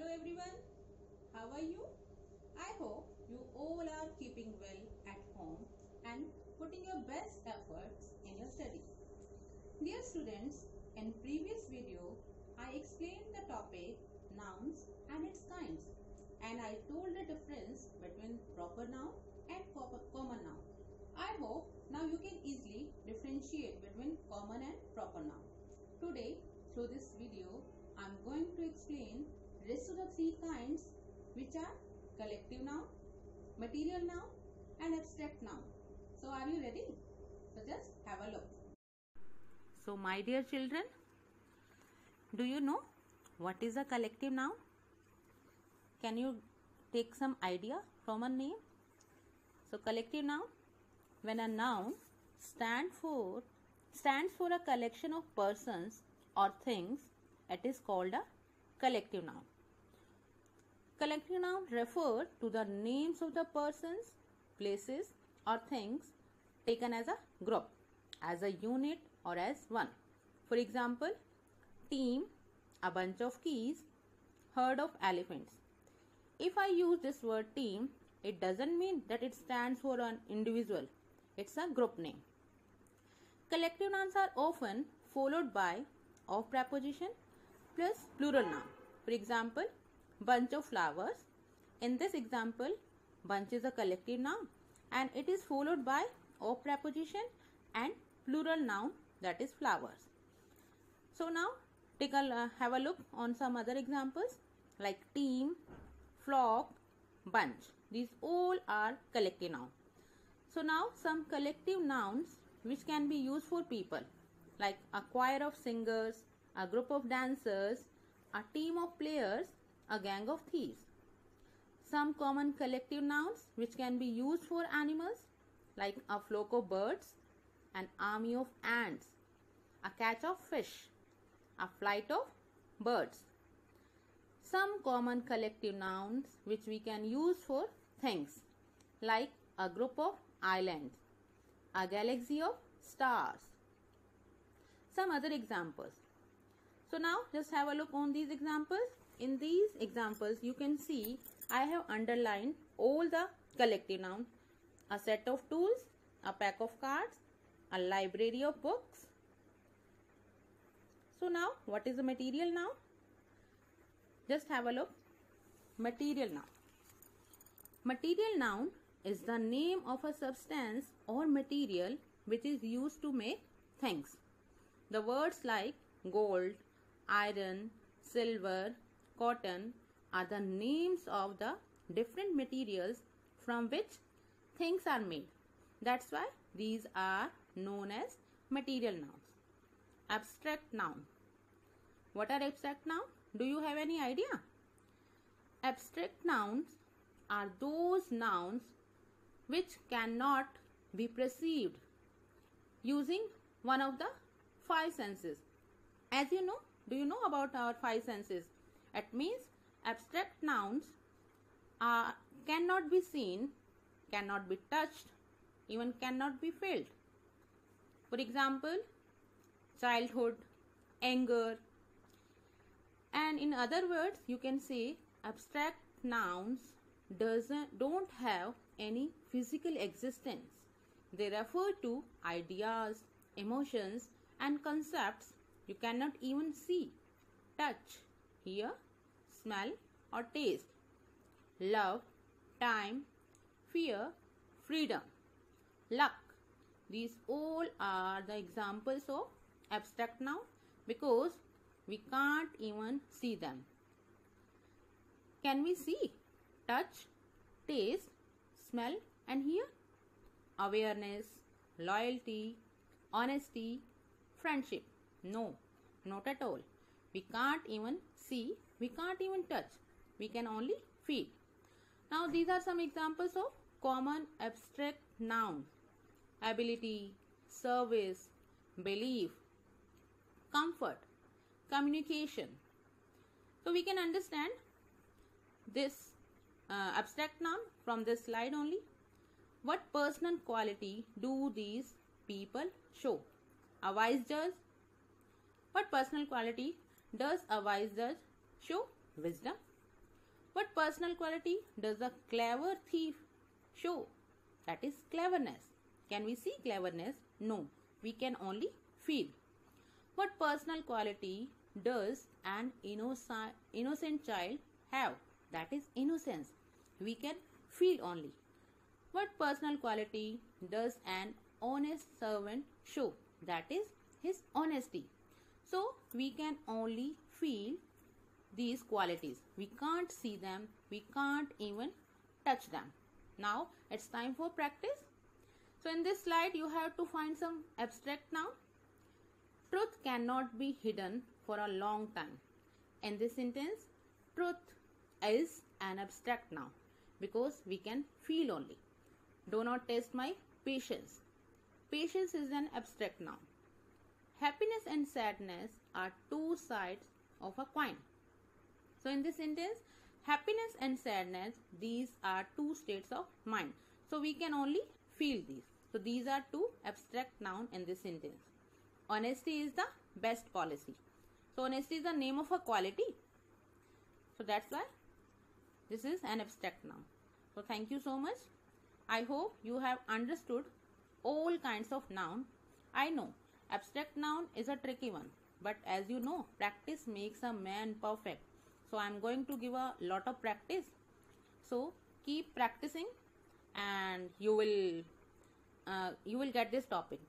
Hello everyone, how are you? I hope you all are keeping well at home and putting your best efforts in your study. Dear students, in previous video I explained the topic nouns and its kinds, and I told the difference between proper noun and common noun. I hope now you can easily differentiate between common and proper noun. Today through this video I am going to explain rest of the three kinds, which are collective noun, material noun and abstract noun. So are you ready? So just have a look. So my dear children, do you know what is a collective noun? Can you take some idea from a name? So collective noun, when a noun stands for a collection of persons or things, it is called a collective noun. Collective noun refer to the names of the persons, places or things taken as a group, as a unit or as one. For example, team, a bunch of keys, herd of elephants. If I use this word team, it doesn't mean that it stands for an individual. It's a group name. Collective nouns are often followed by of preposition plus plural noun. For example, bunch of flowers. In this example, bunch is a collective noun and it is followed by of preposition and plural noun, that is flowers. So now have a look on some other examples like team, flock, bunch. These all are collective nouns. So now some collective nouns which can be used for people, like a choir of singers, a group of dancers, a team of players, a gang of thieves. Some common collective nouns which can be used for animals, like a flock of birds, an army of ants, a catch of fish, a flight of birds. Some common collective nouns which we can use for things, like a group of islands, a galaxy of stars. Some other examples. So now just have a look on these examples. In these examples you can see I have underlined all the collective nouns: a set of tools, a pack of cards, a library of books. So now what is a material noun? Just have a look. Material noun. Material noun is the name of a substance or material which is used to make things. The words like gold, iron, silver, cotton are the names of the different materials from which things are made. That's why these are known as material nouns. Abstract noun. What are abstract nouns? Do you have any idea? Abstract nouns are those nouns which cannot be perceived using one of the five senses. As you know, do you know about our five senses? It means abstract nouns cannot be seen, cannot be touched, even cannot be felt. For example, childhood, anger. And in other words, you can say abstract nouns don't have any physical existence. They refer to ideas, emotions and concepts you cannot even see, touch, hear, smell or taste. Love, time, fear, freedom, luck. These all are the examples of abstract noun because we can't even see them. Can we see, touch, taste, smell and hear? Awareness, loyalty, honesty, friendship. No, not at all. We can't even see, we can't even touch. We can only feel. Now these are some examples of common abstract nouns. Ability, service, belief, comfort, communication. So we can understand this abstract noun from this slide only. What personal quality do these people show? A wise judge. What personal quality does a wise judge show? Wisdom. What personal quality does a clever thief show? That is cleverness. Can we see cleverness? No, we can only feel. What personal quality does an innocent child have? That is innocence. We can feel only. What personal quality does an honest servant show? That is his honesty. So we can only feel these qualities. We can't see them. We can't even touch them. Now it's time for practice. So in this slide you have to find some abstract noun. Truth cannot be hidden for a long time. In this sentence, truth is an abstract noun because we can feel only. Do not test my patience. Patience is an abstract noun. Happiness and sadness are two sides of a coin. So in this sentence, happiness and sadness, these are two states of mind. So we can only feel these. So these are two abstract nouns in this sentence. Honesty is the best policy. So honesty is the name of a quality. So that's why this is an abstract noun. So thank you so much. I hope you have understood all kinds of noun. I know abstract noun is a tricky one, but as you know, practice makes a man perfect. So I am going to give a lot of practice. So keep practicing and you will get this topic.